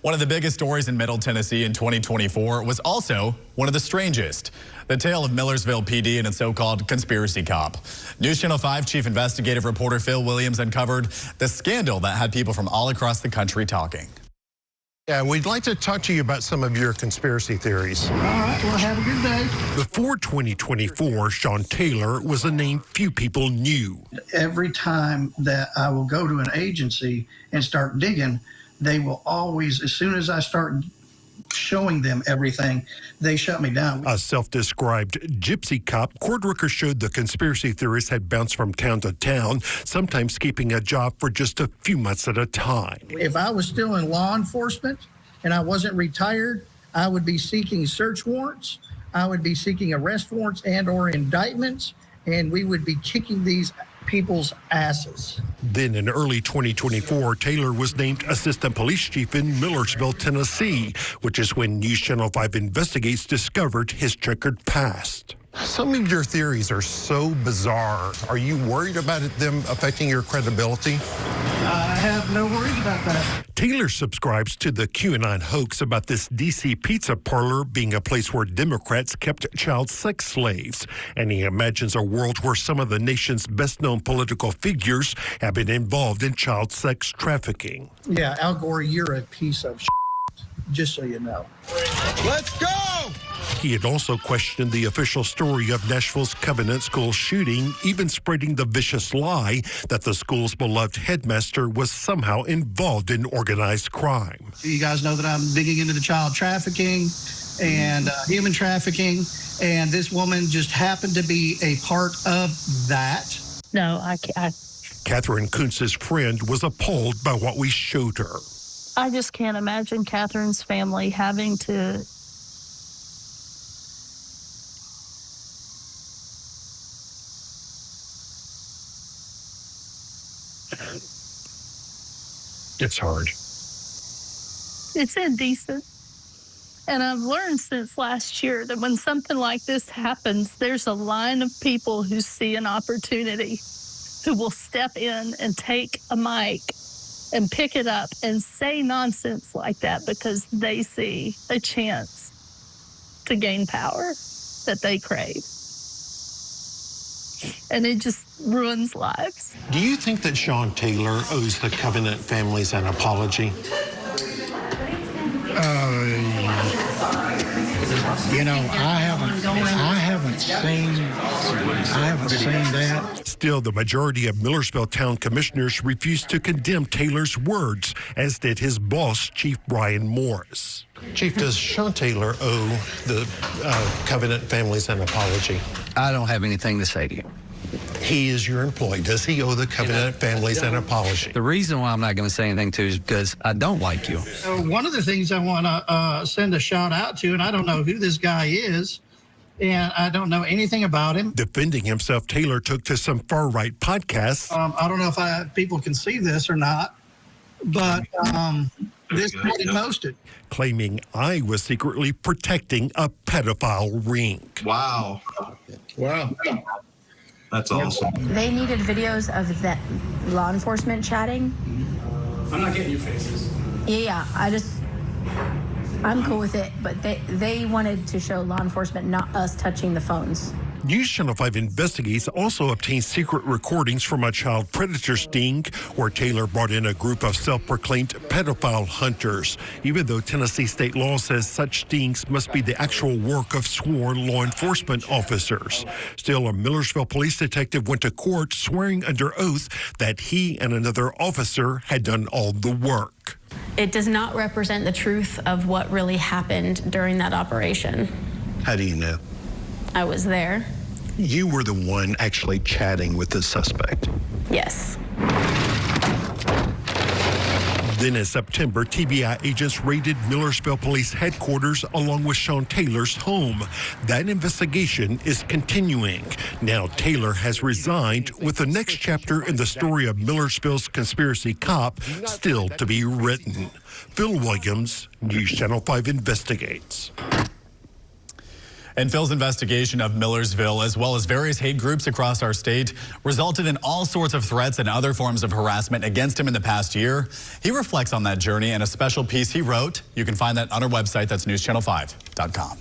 One of the biggest stories in Middle Tennessee in 2024 was also one of the strangest. The tale of Millersville PD and its so-called conspiracy cop. News Channel 5 chief investigative reporter Phil Williams uncovered the scandal that had people from all across the country talking. Yeah, we'd like to talk to you about some of your conspiracy theories. All right, well, have a good day. Before 2024, Shawn Taylor was a name few people knew. Every time that I will go to an agency and start digging, they will always, as soon as I start showing them everything, they shut me down. A self-described gypsy cop, court records showed the conspiracy theorists had bounced from town to town, sometimes keeping a job for just a few months at a time. If I was still in law enforcement and I wasn't retired, I would be seeking search warrants, I would be seeking arrest warrants and or indictments, and we would be kicking these people's asses. Then in early 2024, Taylor was named assistant police chief in Millersville, Tennessee, which is when News Channel 5 Investigates discovered his checkered past. Some of your theories are so bizarre. Are you worried about them affecting your credibility? I have no worries about that. Taylor subscribes to the QAnon hoax about this D.C. pizza parlor being a place where Democrats kept child sex slaves. And he imagines a world where some of the nation's best-known political figures have been involved in child sex trafficking. Yeah, Al Gore, you're a piece of shit, just so you know. Let's go! He had also questioned the official story of Nashville's Covenant School shooting, even spreading the vicious lie that the school's beloved headmaster was somehow involved in organized crime. You guys know that I'm digging into the child trafficking and human trafficking, and this woman just happened to be a part of that. No, I Catherine Kuntz's friend was appalled by what we showed her. I just can't imagine Catherine's family having to It's hard. It's indecent. And I've learned since last year that when something like this happens, there's a line of people who see an opportunity, who will step in and take a mic and pick it up and say nonsense like that because they see a chance to gain power that they crave. And it just ruins lives. Do you think that Shawn Taylor owes the Covenant families an apology? You know, I haven't seen that. Still, the majority of Millersville town commissioners refused to condemn Taylor's words, as did his boss, Chief Brian Morris. Chief, does Shawn Taylor owe the Covenant families an apology? I don't have anything to say to you. He is your employee. Does he owe the Covenant families an apology? The reason why I'm not going to say anything to you is because I don't like you. One of the things I want to send a shout out to, and I don't know who this guy is, and I don't know anything about him. Defending himself, Taylor took to some far-right podcasts. I don't know if people can see this or not, but this is what he posted. Claiming I was secretly protecting a pedophile ring. Wow. Wow. That's awesome. They needed videos of that law enforcement chatting. I'm not getting you faces. Yeah, I'm cool with it, but they wanted to show law enforcement, not us touching the phones. News Channel 5 Investigates also obtained secret recordings from a child predator sting where Taylor brought in a group of self-proclaimed pedophile hunters, even though Tennessee state law says such stings must be the actual work of sworn law enforcement officers. Still, a Millersville police detective went to court swearing under oath that he and another officer had done all the work. It does not represent the truth of what really happened during that operation. How do you know? I was there. You were the one actually chatting with the suspect. Yes. Then in September, TBI agents raided Millersville Police headquarters along with Shawn Taylor's home. That investigation is continuing. Now Taylor has resigned, with the next chapter in the story of Millersville's conspiracy cop still to be written. Phil Williams, News Channel 5 Investigates. And Phil's investigation of Millersville, as well as various hate groups across our state, resulted in all sorts of threats and other forms of harassment against him in the past year. He reflects on that journey in a special piece he wrote. You can find that on our website. That's newschannel5.com.